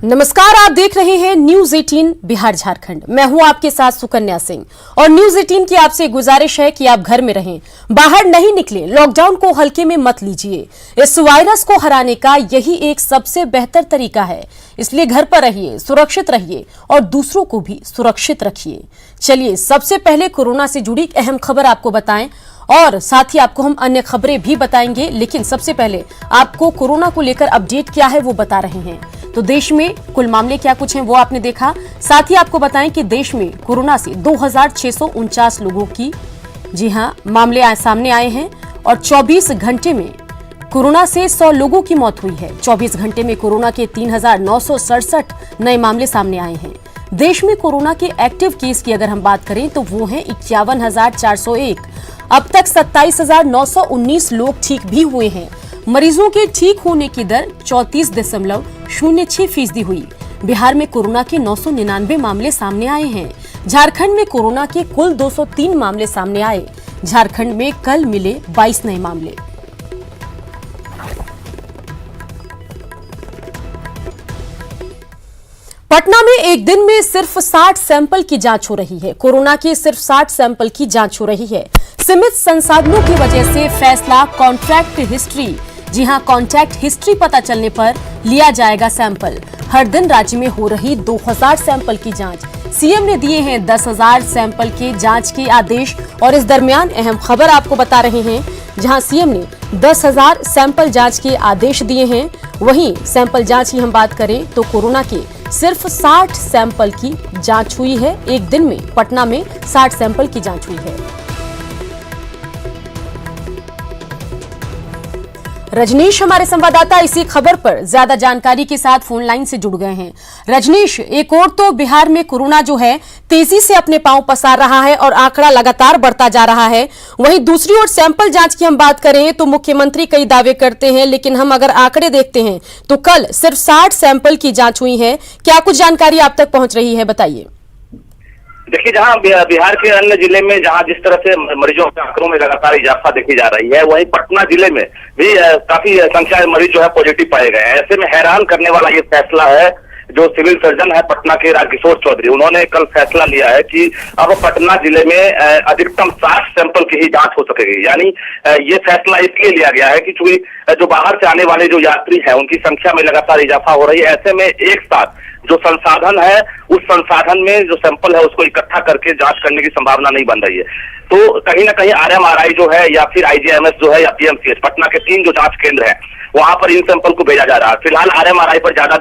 नमस्कार, आप देख रहे हैं न्यूज 18 बिहार झारखंड। मैं हूं आपके साथ सुकन्या सिंह और न्यूज 18 की आपसे गुजारिश है कि आप घर में रहें, बाहर नहीं निकलें, लॉकडाउन को हल्के में मत लीजिए। इस वायरस को हराने का यही एक सबसे बेहतर तरीका है, इसलिए घर पर रहिए, सुरक्षित रहिए और दूसरों को भी सुरक्षित रखिए। चलिए सबसे पहले कोरोना से जुड़ी अहम खबर आपको बताएं और साथ ही आपको हम अन्य खबरें भी बताएंगे, लेकिन सबसे पहले आपको कोरोना को लेकर अपडेट क्या है वो बता रहे हैं। तो देश में कुल मामले क्या कुछ हैं वो आपने देखा, साथ ही आपको बताएं कि देश में कोरोना से 2649 लोगों की मामले सामने आए हैं और 24 घंटे में कोरोना से 100 लोगों की मौत हुई है। 24 घंटे में कोरोना के 3967 नए मामले सामने आए हैं। देश में कोरोना के एक्टिव केस की अगर हम बात करें तो वो हैं 51,401। अब तक 27,919 लोग ठीक भी हुए हैं। मरीजों के ठीक होने की दर 34.06% हुई। बिहार में कोरोना के 999 मामले सामने आए हैं। झारखंड में कोरोना के कुल 203 मामले सामने आए। झारखंड में कल मिले 22 नए मामले। पटना में एक दिन में सिर्फ 60 सैंपल की जांच हो रही है। कोरोना की सिर्फ 60 सैंपल की जांच हो रही है। सीमित संसाधनों की वजह से फैसला कॉन्ट्रैक्ट हिस्ट्री, कॉन्टैक्ट हिस्ट्री पता चलने पर लिया जाएगा सैंपल। हर दिन राज्य में हो रही 2000 सैंपल की जांच। सीएम ने दिए हैं 10,000 सैंपल के जांच के आदेश और इस दरमियान अहम खबर आपको बता रहे हैं, जहां सीएम ने 10,000 सैंपल जांच के आदेश दिए हैं। वहीं सैंपल जांच की हम बात करें तो कोरोना के सिर्फ 60 सैंपल की जांच हुई है। एक दिन में पटना में 60 सैंपल की जांच हुई है। रजनीश हमारे संवाददाता इसी खबर पर ज्यादा जानकारी के साथ फोन लाइन से जुड़ गए हैं। रजनीश, एक और तो बिहार में कोरोना जो है तेजी से अपने पांव पसार रहा है और आंकड़ा लगातार बढ़ता जा रहा है, वहीं दूसरी ओर सैंपल जांच की हम बात करें तो मुख्यमंत्री कई दावे करते हैं, लेकिन हम अगर आंकड़े देखते हैं तो कल सिर्फ 60 सैंपल की जांच हुई है। क्या कुछ जानकारी आप तक पहुंच रही है, बताइए। देखिए, जहां बिहार के अन्य जिले में जहां जिस तरह से मरीजों के आंकड़ों में लगातार इजाफा देखी जा रही है, वहीं पटना जिले में भी काफी संख्या में मरीज जो है पॉजिटिव पाए गए हैं। ऐसे में हैरान करने वाला ये फैसला है जो सिविल सर्जन है पटना के राजकिशोर चौधरी, उन्होंने कल फैसला लिया है कि अब पटना जिले में अधिकतम 60 सैंपल की ही जांच हो सकेगी। यानी ये फैसला इसलिए लिया गया है कि चूंकि जो बाहर से आने वाले जो यात्री हैं उनकी संख्या में लगातार इजाफा हो रही है। ऐसे में एक साथ जो संसाधन है उस संसाधन में जो सैंपल है उसको इकट्ठा करके जांच करने की संभावना नहीं बन रही है। तो कहीं ना कहीं RMRI जो है या फिर IGMS जो है या PMCH, पटना के 3 जो जांच केंद्र हैं वहां पर इन सैंपल को भेजा जा रहा है। फिलहाल RMRI पर ज्यादा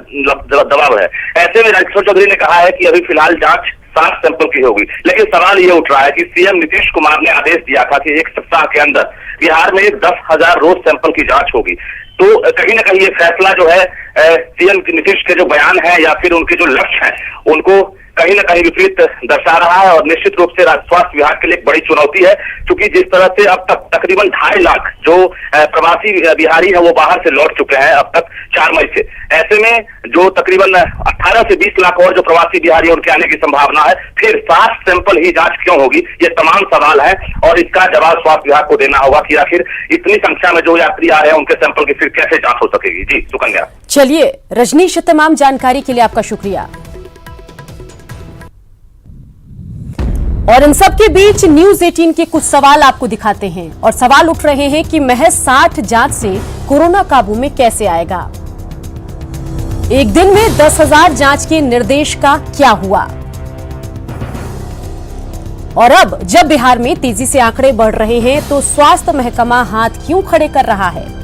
दबाव है। ऐसे में राजकिशोर चौधरी ने कहा है कि अभी फिलहाल जांच 60 सैंपल की होगी, लेकिन सवाल ये उठ रहा है कि सीएम नीतीश कुमार ने आदेश दिया था कि एक सप्ताह के अंदर बिहार में 10,000 रोज सैंपल की जांच होगी। तो कहीं ना कहीं ये फैसला जो है सीएम नीतीश के जो बयान है या फिर उनके जो लक्ष्य हैं उनको कहीं ना कहीं विपरीत दर्शा रहा है और निश्चित रूप से स्वास्थ्य विभाग के लिए एक बड़ी चुनौती है, क्योंकि जिस तरह से अब तक तकरीबन 2.5 लाख जो प्रवासी बिहारी है वो बाहर से लौट चुके हैं अब तक 4 मई से। ऐसे में जो तकरीबन 18 से 20 लाख और जो प्रवासी बिहारी है उनके आने की संभावना है, फिर 60 सैंपल ही जांच क्यों होगी, ये तमाम सवाल है और इसका जवाब स्वास्थ्य विभाग को देना होगा कि आखिर इतनी संख्या में जो यात्री आ रहे हैं उनके सैंपल की फिर कैसे जांच हो सकेगी। जी सुकन्या। चलिए रजनीश, तमाम जानकारी के लिए आपका शुक्रिया। और इन सब के बीच न्यूज 18 के कुछ सवाल आपको दिखाते हैं और सवाल उठ रहे हैं कि महज 60 जांच से कोरोना काबू में कैसे आएगा। एक दिन में 10,000 जांच के निर्देश का क्या हुआ, और अब जब बिहार में तेजी से आंकड़े बढ़ रहे हैं तो स्वास्थ्य महकमा हाथ क्यों खड़े कर रहा है।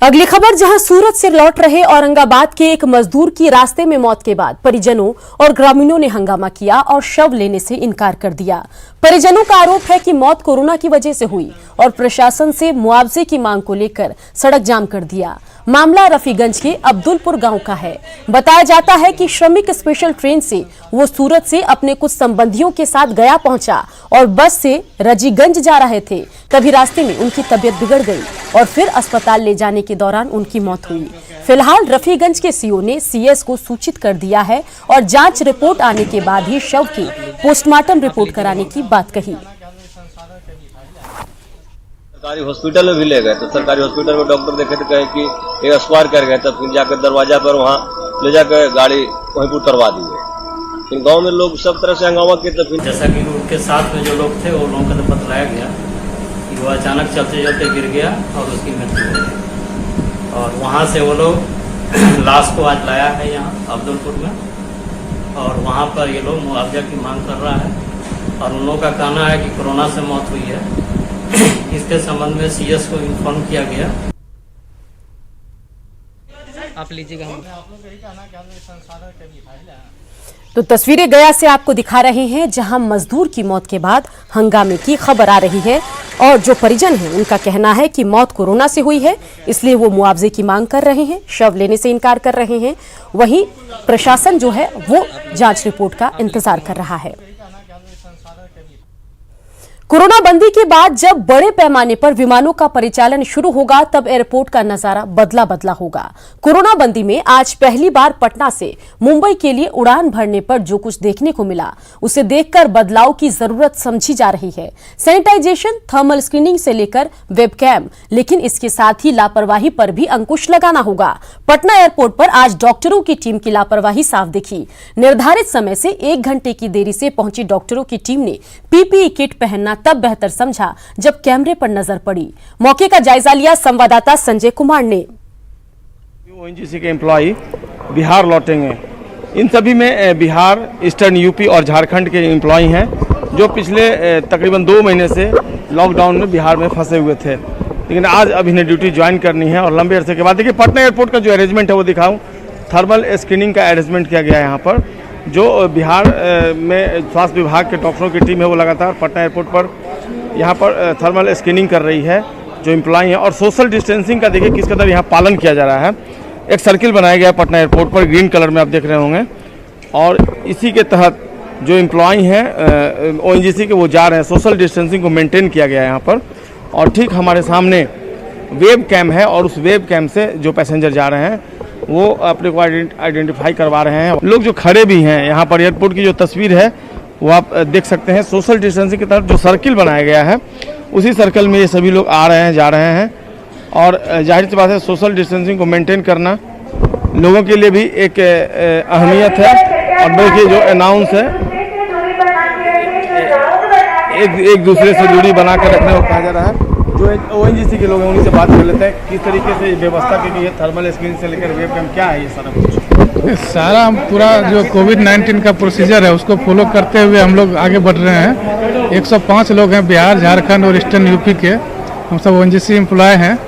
अगली खबर, जहां सूरत से लौट रहे औरंगाबाद के एक मजदूर की रास्ते में मौत के बाद परिजनों और ग्रामीणों ने हंगामा किया और शव लेने से इनकार कर दिया। परिजनों का आरोप है कि मौत कोरोना की वजह से हुई और प्रशासन से मुआवजे की मांग को लेकर सड़क जाम कर दिया। मामला रफीगंज के अब्दुलपुर गांव का है। बताया जाता है कि श्रमिक स्पेशल ट्रेन से वो सूरत से अपने कुछ संबंधियों के साथ गया पहुंचा और बस से रजीगंज जा रहे थे। तभी रास्ते में उनकी तबीयत बिगड़ गई और फिर अस्पताल ले जाने के दौरान उनकी मौत हुई। फिलहाल रफीगंज के सीओ ने CS को सूचित कर दिया है और जांच रिपोर्ट आने के बाद ही शव की पोस्टमार्टम रिपोर्ट कराने की बात कही। सरकारी हॉस्पिटल में भी ले गए तो सरकारी हॉस्पिटल में डॉक्टर देखे तो कहे कि एक एक्सपायर कर गए, तब फिर जाकर दरवाजा पर वहाँ ले जाकर गाड़ी वहीं पर उतरवा दी है। फिर गाँव में लोग सब तरह से हंगामा किए। तो फिर जैसा कि उनके साथ में जो लोग थे वो लोगों का तो बतलाया गया कि वो अचानक चलते चलते गिर गया और उसकी मृत्यु हो गई। और वहाँ से वो लोग लाश को आज लाया है यहाँ अब्दुलपुर में, और वहाँ पर ये लोग मुआवजा की मांग कर रहा है। और उन लोगों का कहना है कि कोरोना से मौत हुई है। इसके संबंध में सीएस को इन्फॉर्म किया गया। आप लीजिएगा। तो तस्वीरें गया से आपको दिखा रहे हैं, जहां मजदूर की मौत के बाद हंगामे की खबर आ रही है और जो परिजन हैं उनका कहना है कि मौत कोरोना से हुई है, इसलिए वो मुआवजे की मांग कर रहे हैं, शव लेने से इनकार कर रहे हैं। वहीं प्रशासन जो है वो जांच रिपोर्ट का इंतजार कर रहा है। कोरोना बंदी के बाद जब बड़े पैमाने पर विमानों का परिचालन शुरू होगा तब एयरपोर्ट का नजारा बदला बदला होगा। कोरोना बंदी में आज पहली बार पटना से मुंबई के लिए उड़ान भरने पर जो कुछ देखने को मिला उसे देखकर बदलाव की जरूरत समझी जा रही है। सैनिटाइजेशन, थर्मल स्क्रीनिंग से लेकर वेबकैम, लेकिन इसके साथ ही लापरवाही पर भी अंकुश लगाना होगा। पटना एयरपोर्ट पर आज डॉक्टरों की टीम की लापरवाही साफ दिखी। निर्धारित समय से 1 घंटे की देरी से पहुंची डॉक्टरों की टीम ने पीपीई किट पहनना तब बेहतर समझा जब कैमरे पर नजर पड़ी। मौके का जायजा लिया संवाददाता संजय कुमार ने। ओएनजीसी के एम्प्लॉय बिहार लौटेंगे। इन सभी में बिहार, ईस्टर्न यूपी और झारखंड के एम्प्लॉय हैं जो पिछले तकरीबन 2 महीने से लॉकडाउन में बिहार में फंसे हुए थे, लेकिन आज अब इन्हें ड्यूटी ज्वाइन करनी है। और लंबे अरसे के बाद देखिए पटना एयरपोर्ट का जो अरेंजमेंट है वो दिखाऊं। थर्मल स्क्रीनिंग का अरेंजमेंट किया गया है यहाँ पर। जो बिहार में स्वास्थ्य विभाग के डॉक्टरों की टीम है वो लगातार पटना एयरपोर्ट पर यहाँ पर थर्मल स्क्रीनिंग कर रही है जो एम्प्लॉय हैं। और सोशल डिस्टेंसिंग का देखिए किस कदर यहाँ पालन किया जा रहा है। एक सर्किल बनाया गया है पटना एयरपोर्ट पर, ग्रीन कलर में आप देख रहे होंगे, और इसी के तहत जो एम्प्लॉय हैं ओएनजीसी के वो जा रहे हैं। सोशल डिस्टेंसिंग को मेंटेन किया गया है यहाँ पर। और ठीक हमारे सामने वेब कैम है और उस वेब कैम से जो पैसेंजर जा रहे हैं वो अपने को आइडेंटिफाई करवा रहे हैं। लोग जो खड़े भी हैं यहाँ पर, एयरपोर्ट की जो तस्वीर है वो आप देख सकते हैं। सोशल डिस्टेंसिंग की तरफ जो सर्किल बनाया गया है उसी सर्कल में ये सभी लोग आ रहे हैं, जा रहे हैं। और जाहिर सी बात है सोशल डिस्टेंसिंग को मेंटेन करना लोगों के लिए भी एक अहमियत है। और देखिए जो अनाउंस है एक दूसरे से दूरी बना कर रखने को कहा जा रहा है। जो ओएनजीसी के लोग हैं उन्हीं से बात कर लेते हैं किस तरीके से व्यवस्था की गई है, थर्मल स्क्रीन से लेकर वेबकैम, क्या है ये सारा कुछ? सारा पूरा जो कोविड-19 का प्रोसीजर है उसको फॉलो करते हुए हम लोग आगे बढ़ रहे हैं। 105 लोग हैं बिहार, झारखंड और ईस्टर्न यूपी के, हम सब ओएनजीसी एम्प्लॉय हैं।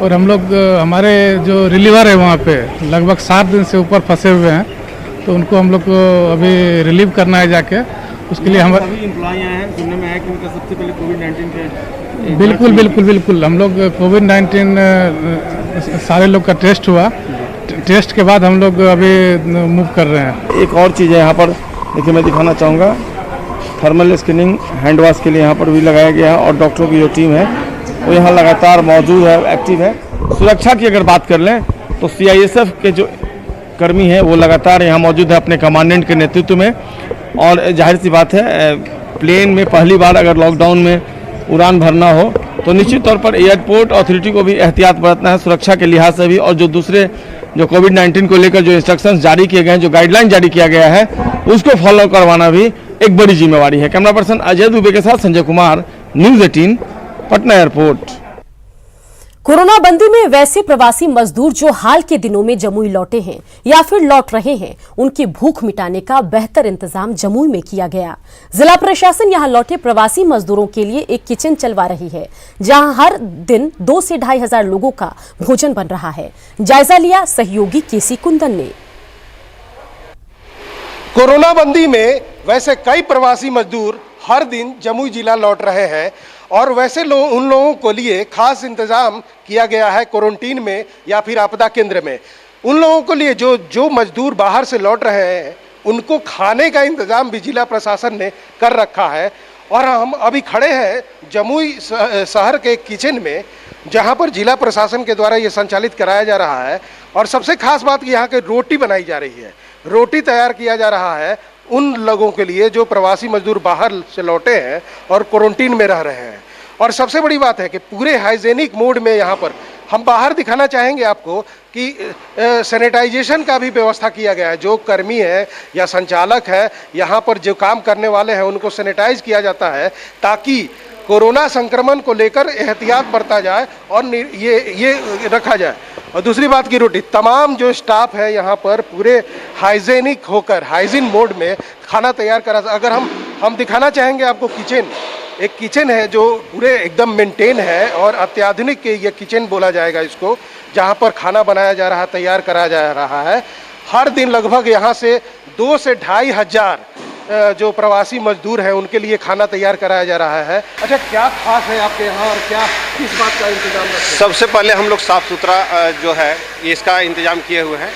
और हम लोग हमारे जो रिलीवर है वहाँ पे लगभग 7 दिन से ऊपर फंसे हुए हैं, तो उनको हम लोग को अभी रिलीव करना है जाके। उसके लिए हम सभी एम्प्लॉय हैं, सुनने में आया कि उनका सबसे पहले कोविड-19 के बिल्कुल हम लोग कोविड-19 सारे लोग का टेस्ट हुआ। टेस्ट के बाद हम लोग अभी मूव कर रहे हैं। एक और चीज़ है यहाँ पर देखिए मैं दिखाना चाहूँगा, थर्मल स्क्रीनिंग हैंड वॉश के लिए यहाँ पर भी लगाया गया है। और डॉक्टरों की जो टीम है वो यहाँ लगातार मौजूद है, एक्टिव है। सुरक्षा की अगर बात कर लें तो सीआईएसएफ के जो कर्मी हैं वो लगातार यहाँ मौजूद है अपने कमांडेंट के नेतृत्व में। और जाहिर सी बात है प्लेन में पहली बार अगर लॉकडाउन में उड़ान भरना हो तो निश्चित तौर पर एयरपोर्ट अथॉरिटी को भी एहतियात बरतना है सुरक्षा के लिहाज से भी। और जो दूसरे जो कोविड-19 को लेकर जो इंस्ट्रक्शंस जारी किए गए हैं, जो गाइडलाइन जारी किया गया है, उसको फॉलो करवाना भी एक बड़ी जिम्मेवारी है। कैमरा पर्सन अजय दुबे के साथ Sanjay Kumar, news 18, Patna airport. Corona बंदी में वैसे प्रवासी मजदूर जो हाल के दिनों में जमुई लौटे हैं या फिर लौट रहे हैं, उनकी भूख मिटाने का बेहतर इंतजाम जमुई में किया गया। जिला प्रशासन यहां लौटे प्रवासी मजदूरों के लिए एक किचन चलवा रही है, जहां हर दिन 2 से 2,500 लोगों का भोजन बन रहा है। जायजा लिया सहयोगी केसी कुंदन ने। कोरोना बंदी में वैसे कई प्रवासी मजदूर हर दिन जमुई जिला लौट रहे हैं और वैसे उन लोगों को लिए खास इंतजाम किया गया है क्वारंटीन में या फिर आपदा केंद्र में। उन लोगों के लिए जो मजदूर बाहर से लौट रहे हैं उनको खाने का इंतजाम भी जिला प्रशासन ने कर रखा है। और हम अभी खड़े हैं जमुई शहर के किचन में, जहां पर जिला प्रशासन के द्वारा ये संचालित कराया जा रहा है। और सबसे खास बात कि यहाँ के रोटी बनाई जा रही है, रोटी तैयार किया जा रहा है उन लोगों के लिए जो प्रवासी मजदूर बाहर से लौटे हैं और क्वारंटीन में रह रहे हैं। और सबसे बड़ी बात है कि पूरे हाइजेनिक मोड में यहाँ पर हम बाहर दिखाना चाहेंगे आपको कि सैनिटाइजेशन का भी व्यवस्था किया गया है। जो कर्मी है या संचालक है, यहाँ पर जो काम करने वाले हैं, उनको सैनिटाइज किया जाता है ताकि कोरोना संक्रमण को लेकर एहतियात बरता जाए और ये रखा जाए। और दूसरी बात की रोटी, तमाम जो स्टाफ है यहाँ पर पूरे हाइजेनिक होकर हाइजीन मोड में खाना तैयार करा। अगर हम दिखाना चाहेंगे आपको किचन, एक किचन है जो पूरे एकदम मेंटेन है और अत्याधुनिक ये किचन बोला जाएगा इसको, जहाँ पर खाना बनाया जा रहा है, तैयार करा जा रहा है। हर दिन लगभग यहाँ से 2 से 2.5 हजार जो प्रवासी मजदूर हैं उनके लिए खाना तैयार कराया जा रहा है। अच्छा, क्या खास है आपके यहाँ और क्या किस बात का इंतजाम रखते हैं? सबसे पहले हम लोग साफ़ सुथरा जो है इसका इंतजाम किए हुए हैं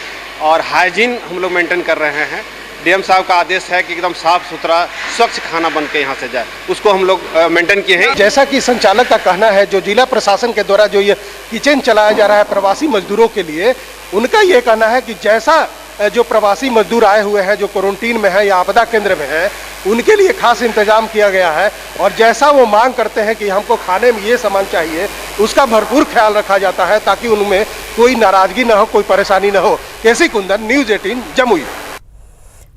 और हाइजीन हम लोग मेंटेन कर रहे हैं। डीएम साहब का आदेश है कि एकदम साफ़ सुथरा स्वच्छ खाना बन के यहाँ से जाए, उसको हम लोग मेंटेन किए हैं। जैसा कि संचालक का कहना है, जो जिला प्रशासन के द्वारा जो ये किचन चलाया जा रहा है प्रवासी मजदूरों के लिए, उनका ये कहना है कि जैसा जो प्रवासी मजदूर आए हुए हैं, जो क्वारंटीन में है या आपदा केंद्र में है, उनके लिए खास इंतजाम किया गया है और जैसा वो मांग करते हैं कि हमको खाने में ये सामान चाहिए, उसका भरपूर ख्याल रखा जाता है ताकि उनमें कोई नाराजगी ना हो, कोई परेशानी ना हो। केसी कुंदन, न्यूज़ 18 जमुई।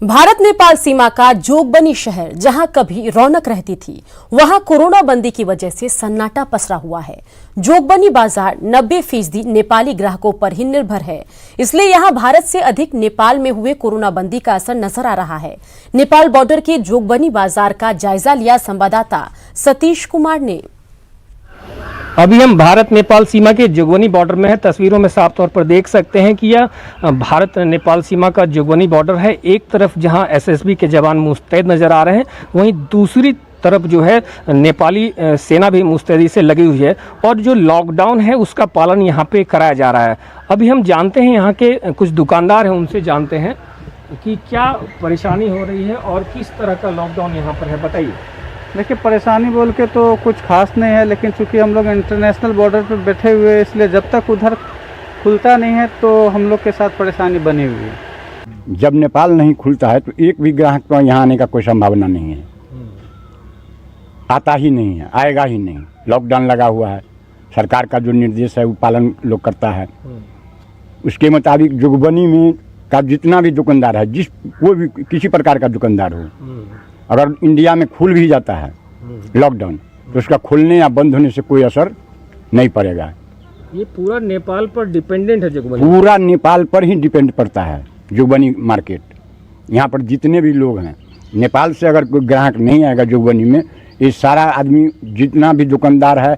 भारत नेपाल सीमा का जोगबनी शहर जहां कभी रौनक रहती थी, वहां कोरोना बंदी की वजह से सन्नाटा पसरा हुआ है। जोगबनी बाजार 90% नेपाली ग्राहकों पर ही निर्भर है, इसलिए यहां भारत से अधिक नेपाल में हुए कोरोना बंदी का असर नजर आ रहा है। नेपाल बॉर्डर के जोगबनी बाजार का जायजा लिया संवाददाता सतीश कुमार ने। अभी हम भारत नेपाल सीमा के जोगबनी बॉर्डर में है। तस्वीरों में साफ तौर पर देख सकते हैं कि यह भारत नेपाल सीमा का जोगबनी बॉर्डर है। एक तरफ जहां एसएसबी के जवान मुस्तैद नजर आ रहे हैं, वहीं दूसरी तरफ जो है नेपाली सेना भी मुस्तैदी से लगी हुई है और जो लॉकडाउन है उसका पालन यहाँ पे कराया जा रहा है। अभी हम जानते हैं यहाँ के कुछ दुकानदार हैं, उनसे जानते हैं कि क्या परेशानी हो रही है और किस तरह का लॉकडाउन यहाँ पर है, बताइए। देखिए, परेशानी बोल के तो कुछ खास नहीं है, लेकिन चूंकि हम लोग इंटरनेशनल बॉर्डर पर बैठे हुए, इसलिए जब तक उधर खुलता नहीं है तो हम लोग के साथ परेशानी बनी हुई है। जब नेपाल नहीं खुलता है तो एक भी ग्राहक को यहाँ आने का कोई संभावना नहीं है, आता ही नहीं है, आएगा ही नहीं। लॉकडाउन लगा हुआ है, सरकार का जो निर्देश है वो पालन लोग करता है। उसके मुताबिक जोगबनी में का जितना भी दुकानदार है, जिस कोई भी किसी प्रकार का दुकानदार हो, अगर इंडिया में खुल भी जाता है लॉकडाउन, तो उसका खुलने या बंद होने से कोई असर नहीं पड़ेगा। ये पूरा नेपाल पर डिपेंडेंट है जोगबनी, पूरा नेपाल पर ही डिपेंड पड़ता है जोगबनी मार्केट। यहाँ पर जितने भी लोग हैं, नेपाल से अगर कोई ग्राहक नहीं आएगा जोगबनी में, ये सारा आदमी जितना भी दुकानदार है,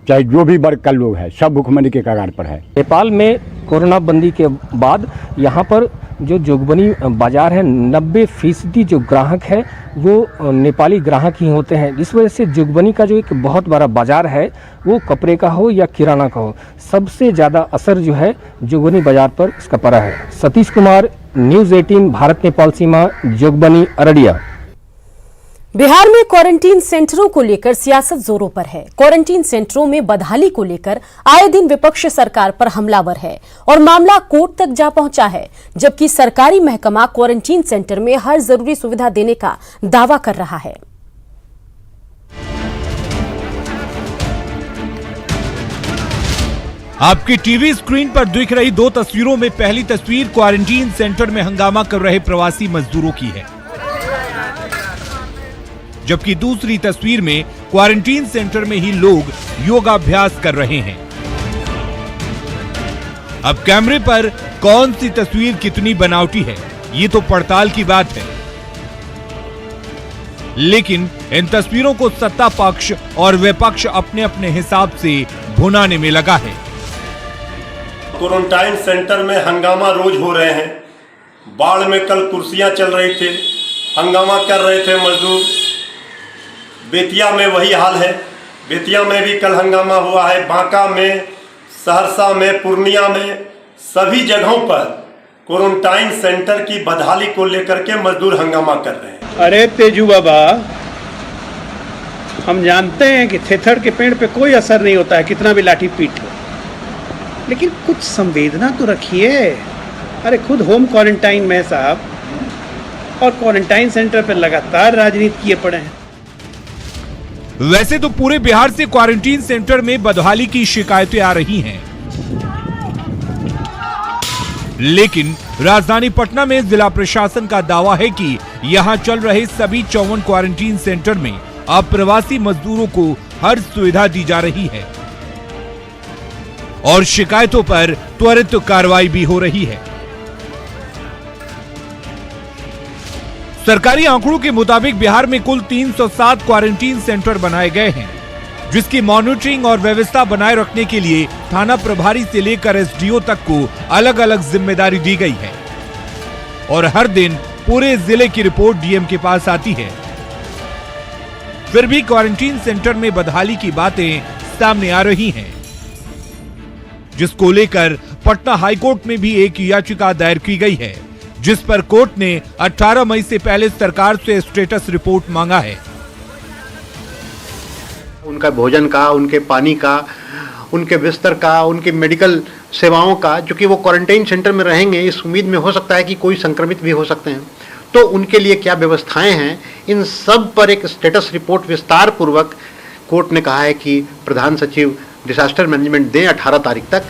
चाहे जो भी वर्ग का लोग है, सब भूखमरी के कगार पर है। नेपाल में कोरोना बंदी के बाद यहाँ पर जो जोगबनी बाजार है, 90% जो ग्राहक है वो नेपाली ग्राहक ही होते हैं, जिस वजह से जोगबनी का जो एक बहुत बड़ा बाजार है, वो कपड़े का हो या किराना का हो, सबसे ज़्यादा असर जो है जोगबनी बाजार पर इसका पड़ा है। सतीश कुमार, न्यूज़ 18 भारत नेपाल सीमा, जोगबनी, अररिया। बिहार में क्वारंटीन सेंटरों को लेकर सियासत जोरों पर है। क्वारंटीन सेंटरों में बदहाली को लेकर आए दिन विपक्ष सरकार पर हमलावर है और मामला कोर्ट तक जा पहुंचा है, जबकि सरकारी महकमा क्वारंटीन सेंटर में हर जरूरी सुविधा देने का दावा कर रहा है। आपकी टीवी स्क्रीन पर दिख रही 2 तस्वीरों में पहली तस्वीर क्वारंटीन सेंटर में हंगामा कर रहे प्रवासी मजदूरों की है, जबकि दूसरी तस्वीर में क्वारंटीन सेंटर में ही लोग योगाभ्यास कर रहे हैं। अब कैमरे पर कौन सी तस्वीर कितनी बनावटी है, ये तो पड़ताल की बात है, लेकिन इन तस्वीरों को सत्ता पक्ष और विपक्ष अपने अपने हिसाब से भुनाने में लगा है। क्वारंटाइन सेंटर में हंगामा रोज हो रहे हैं। बाढ़ में कल कुर्सियां चल रही थे, हंगामा कर रहे थे मजदूर। बेतिया में वही हाल है, बेतिया में भी कल हंगामा हुआ है। बांका में, सहरसा में, पूर्णिया में, सभी जगहों पर क्वारंटाइन सेंटर की बदहाली को लेकर के मजदूर हंगामा कर रहे हैं। अरे तेजू बाबा, हम जानते हैं कि थेथड़ के पेड़ पे कोई असर नहीं होता है, कितना भी लाठी पीट हो, लेकिन कुछ संवेदना तो रखिए। अरे खुद होम क्वारंटाइन में साहब, और क्वारंटाइन सेंटर पे लगातार राजनीति किए पड़े हैं। वैसे तो पूरे बिहार से क्वारंटीन सेंटर में बदहाली की शिकायतें आ रही हैं, लेकिन राजधानी पटना में जिला प्रशासन का दावा है कि यहां चल रहे सभी 54 क्वारंटीन सेंटर में अब प्रवासी मजदूरों को हर सुविधा दी जा रही है और शिकायतों पर त्वरित कार्रवाई भी हो रही है। सरकारी आंकड़ों के मुताबिक बिहार में कुल 307 क्वारंटीन सेंटर बनाए गए हैं, जिसकी मॉनिटरिंग और व्यवस्था बनाए रखने के लिए थाना प्रभारी से लेकर एसडीओ तक को अलग अलग जिम्मेदारी दी गई है और हर दिन पूरे जिले की रिपोर्ट डीएम के पास आती है। फिर भी क्वारंटीन सेंटर में बदहाली की बातें सामने आ रही हैं, जिसको लेकर पटना हाईकोर्ट में भी एक याचिका दायर की गई है, जिस पर कोर्ट ने 18 मई से पहले सरकार से स्टेटस रिपोर्ट मांगा है। उनका भोजन का, उनके पानी का, उनके बिस्तर का, उनके मेडिकल सेवाओं का, जो कि वो क्वारंटाइन सेंटर में रहेंगे इस उम्मीद में हो सकता है कि कोई संक्रमित भी हो सकते हैं, तो उनके लिए क्या व्यवस्थाएं हैं, इन सब पर एक स्टेटस रिपोर्ट विस्तार पूर्वक कोर्ट ने कहा है कि प्रधान सचिव डिजास्टर मैनेजमेंट दें 18 तारीख तक।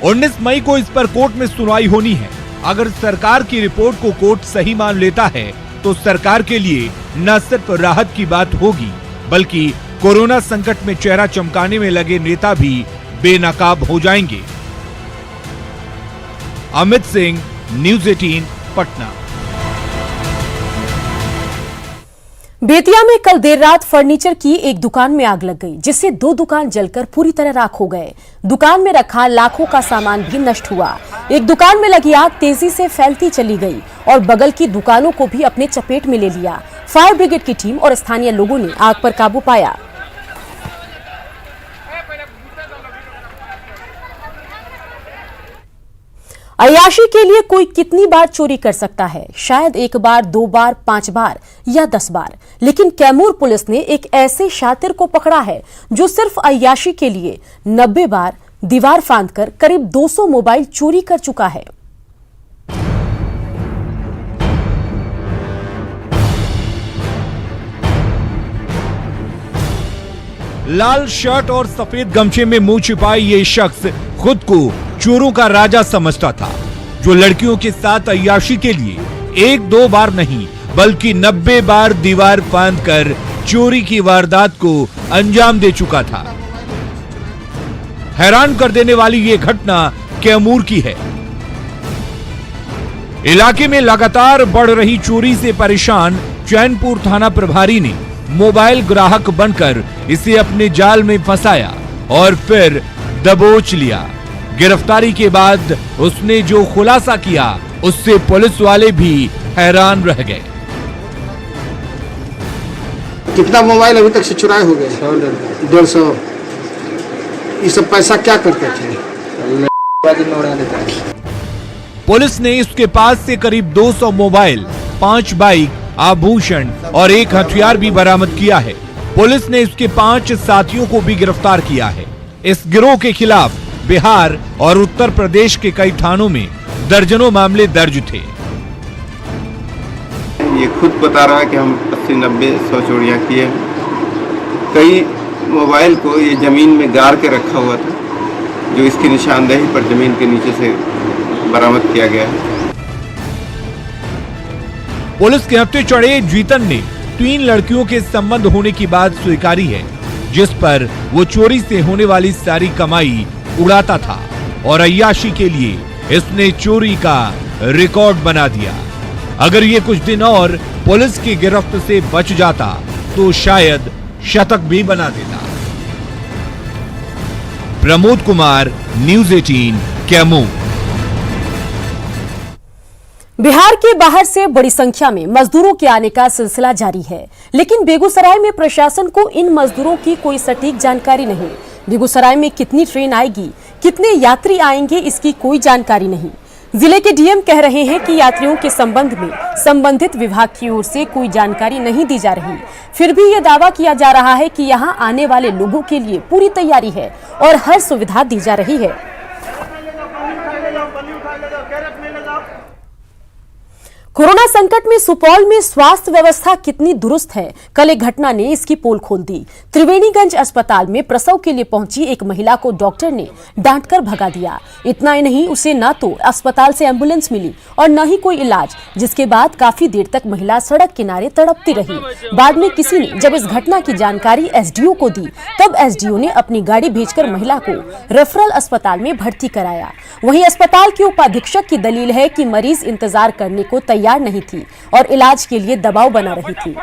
19 मई को इस पर कोर्ट में सुनवाई होनी है। अगर सरकार की रिपोर्ट को कोर्ट सही मान लेता है तो सरकार के लिए न सिर्फ राहत की बात होगी, बल्कि कोरोना संकट में चेहरा चमकाने में लगे नेता भी बेनकाब हो जाएंगे। अमित सिंह, न्यूज़ 18 पटना। बेतिया में कल देर रात फर्नीचर की एक दुकान में आग लग गई, जिससे 2 दुकान जलकर पूरी तरह राख हो गए। दुकान में रखा लाखों का सामान भी नष्ट हुआ। एक दुकान में लगी आग तेजी से फैलती चली गई और बगल की दुकानों को भी अपने चपेट में ले लिया। फायर ब्रिगेड की टीम और स्थानीय लोगों ने आग पर काबू पाया। अय्याशी के लिए कोई कितनी बार चोरी कर सकता है? शायद 1 बार, 2 बार, 5 बार या 10 बार, लेकिन कैमूर पुलिस ने एक ऐसे शातिर को पकड़ा है जो सिर्फ अय्याशी के लिए 90 बार दीवार फांदकर करीब 200 मोबाइल चोरी कर चुका है। लाल शर्ट और सफेद गमछे में मुंह छिपाए ये शख्स खुद को चोरों का राजा समझता था, जो लड़कियों के साथ अय्याशी के लिए 1-2 बार नहीं बल्कि 90 बार दीवार फांदकर चोरी की वारदात को अंजाम दे चुका था। हैरान कर देने वाली ये घटना कैमूर की है। इलाके में लगातार बढ़ रही चोरी से परेशान चैनपुर थाना प्रभारी ने मोबाइल ग्राहक बनकर इसे अपने जाल में फंसाया और फिर दबोच लिया। गिरफ्तारी के बाद उसने जो खुलासा किया उससे पुलिस वाले भी हैरान रह गए। कितना मोबाइल अभी तक से चुराए हो गए? 150। ये सब पैसा क्या करते थे? पुलिस ने इसके पास से करीब 200 मोबाइल, 5 बाइक, आभूषण और एक हथियार भी बरामद किया है। पुलिस ने इसके 5 साथियों को भी गिरफ्तार किया है। इस गिरोह के खिलाफ बिहार और उत्तर प्रदेश के कई थानों में दर्जनों मामले दर्ज थे। ये खुद बता रहा है कि हम 80-90-100 चोरियां किए। कई मोबाइल को ये जमीन में गाड़ के रखा हुआ था, जो इसकी निशानदेही पर जमीन के नीचे से बरामद किया गया है। पुलिस के हत्थे चढ़े जीतन ने 3 लड़कियों के संबंध होने की बात स्वीकारी है, जिस पर वो चोरी से होने वाली सारी कमाई उड़ाता था और अय्याशी के लिए इसने चोरी का रिकॉर्ड बना दिया। अगर ये कुछ दिन और पुलिस की गिरफ्त से बच जाता तो शायद शतक भी बना देता। प्रमोद कुमार, न्यूज़ 18 कैमूर। बिहार के बाहर से बड़ी संख्या में मजदूरों के आने का सिलसिला जारी है, लेकिन बेगूसराय में प्रशासन को इन मजदूरों की कोई सटीक जानकारी नहीं। बेगूसराय में कितनी ट्रेन आएगी, कितने यात्री आएंगे, इसकी कोई जानकारी नहीं। जिले के डीएम कह रहे हैं कि यात्रियों के संबंध में संबंधित विभाग की ओर से कोई जानकारी नहीं दी जा रही। फिर भी यह दावा किया जा रहा है कि यहां आने वाले लोगों के लिए पूरी तैयारी है और हर सुविधा दी जा रही है। कोरोना संकट में सुपौल में स्वास्थ्य व्यवस्था कितनी दुरुस्त है, कल एक घटना ने इसकी पोल खोल दी। त्रिवेणीगंज अस्पताल में प्रसव के लिए पहुंची एक महिला को डॉक्टर ने डांटकर भगा दिया। इतना ही नहीं, उसे न तो अस्पताल से एम्बुलेंस मिली और न ही कोई इलाज, जिसके बाद काफी देर तक महिला सड़क किनारे तड़पती रही। बाद में किसी ने जब इस घटना की जानकारी एसडीओ को दी, तब एसडीओ ने अपनी गाड़ी भेजकर महिला को रेफरल अस्पताल में भर्ती कराया। वहीं अस्पताल के उपाधीक्षक की दलील है कि मरीज इंतजार करने को तैयार नहीं थी और इलाज के लिए दबाव बना रही थी।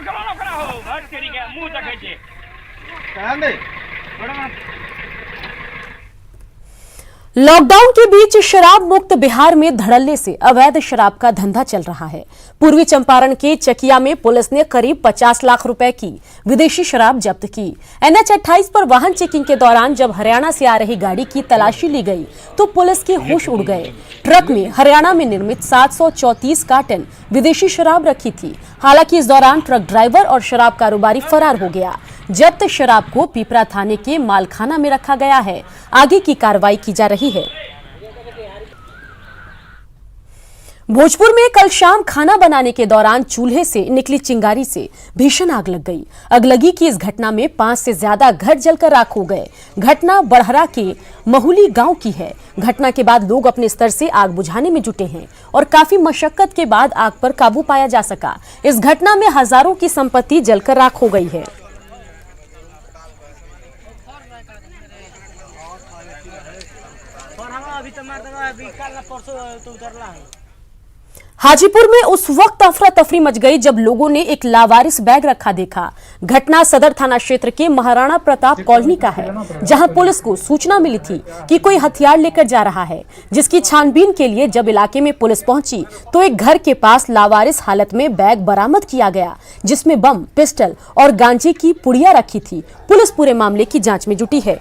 लॉकडाउन के बीच शराब मुक्त बिहार में धड़ल्ले से अवैध शराब का धंधा चल रहा है। पूर्वी चंपारण के चकिया में पुलिस ने करीब 50 लाख रुपए की विदेशी शराब जब्त की। एनएच 28 पर वाहन चेकिंग के दौरान जब हरियाणा से आ रही गाड़ी की तलाशी ली गई तो पुलिस के होश उड़ गए। ट्रक में हरियाणा में निर्मित 734 कार्टन विदेशी शराब रखी थी। हालांकि इस दौरान ट्रक ड्राइवर और शराब कारोबारी फरार हो गया। जब्त शराब को पीपरा थाने के मालखाना में रखा गया है। आगे की कार्रवाई की जा रही है। भोजपुर में कल शाम खाना बनाने के दौरान चूल्हे से निकली चिंगारी से भीषण आग लग गई। अगलगी की इस घटना में 5 से ज्यादा घर जलकर राख हो गए। घटना बड़हरा के महुली गांव की है। घटना के बाद लोग अपने स्तर से आग बुझाने में जुटे हैं और काफी मशक्कत के बाद आग पर काबू पाया जा सका। इस घटना में हजारों की संपत्ति जलकर राख हो गई है। हाजीपुर में उस वक्त अफरा तफरी मच गई जब लोगों ने एक लावारिस बैग रखा देखा। घटना सदर थाना क्षेत्र के महाराणा प्रताप कॉलोनी का है, जहां पुलिस को सूचना मिली थी कि कोई हथियार लेकर जा रहा है, जिसकी छानबीन के लिए जब इलाके में पुलिस पहुंची तो एक घर के पास लावारिस हालत में बैग बरामद किया गया, जिसमें बम, पिस्टल और गांजे की पुड़िया रखी थी। पुलिस पूरे मामले की जाँच में जुटी है।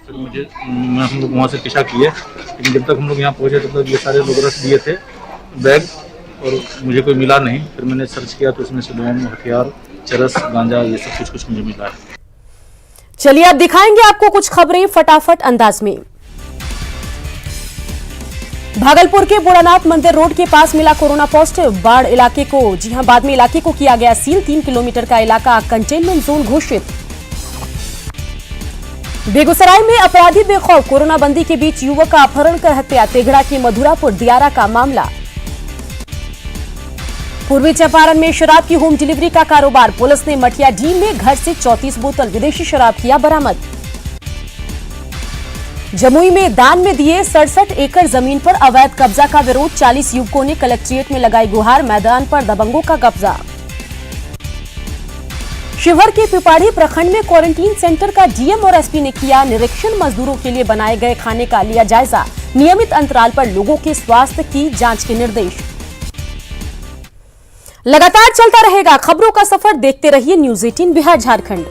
हम लोग वहाँ से पीछा किए, लेकिन जब तक हम लोग यहाँ पहुँचे तब तक ये सारे लोग रख दिए थे बैग और मुझे कोई मिला नहीं। फिर मैंने सर्च किया तो इसमें से बम, हथियार, चरस, गांजा, ये सब कुछ मुझे मिला है। चलिए अब दिखाएंगे आपको कुछ खबरें फटाफट अंदाज में। भागलपुर के बुढ़ानाथ मंदिर रोड के पास मिला कोरोना पॉजिटिव। बाढ़ इलाके को, जी हां, बाद में इलाके को किया गया सील। 3 किलोमीटर का इलाका कंटेनमेंट जोन घोषित। बेगूसराय में अपराधी बेखौफ, कोरोना बंदी के बीच युवक का अपहरण कर हत्या। तेघड़ा के मधुरापुर दियारा का मामला। पूर्वी चंपारण में शराब की होम डिलीवरी का कारोबार। पुलिस ने मठिया डी में घर से 34 बोतल विदेशी शराब किया बरामद। जमुई में दान में दिए 67 एकड़ जमीन पर अवैध कब्जा का विरोध। 40 युवकों ने कलेक्ट्रेट में लगाई गुहार। मैदान पर दबंगों का कब्जा। शिवहर के पिपाड़ी प्रखंड में क्वारंटीन सेंटर का डीएम और एसपी ने किया निरीक्षण। मजदूरों के लिए बनाए गए खाने का लिया जायजा। नियमित अंतराल पर लोगों के स्वास्थ्य की जांच के निर्देश। लगातार चलता रहेगा खबरों का सफर। देखते रहिए न्यूज़ 18 बिहार झारखंड।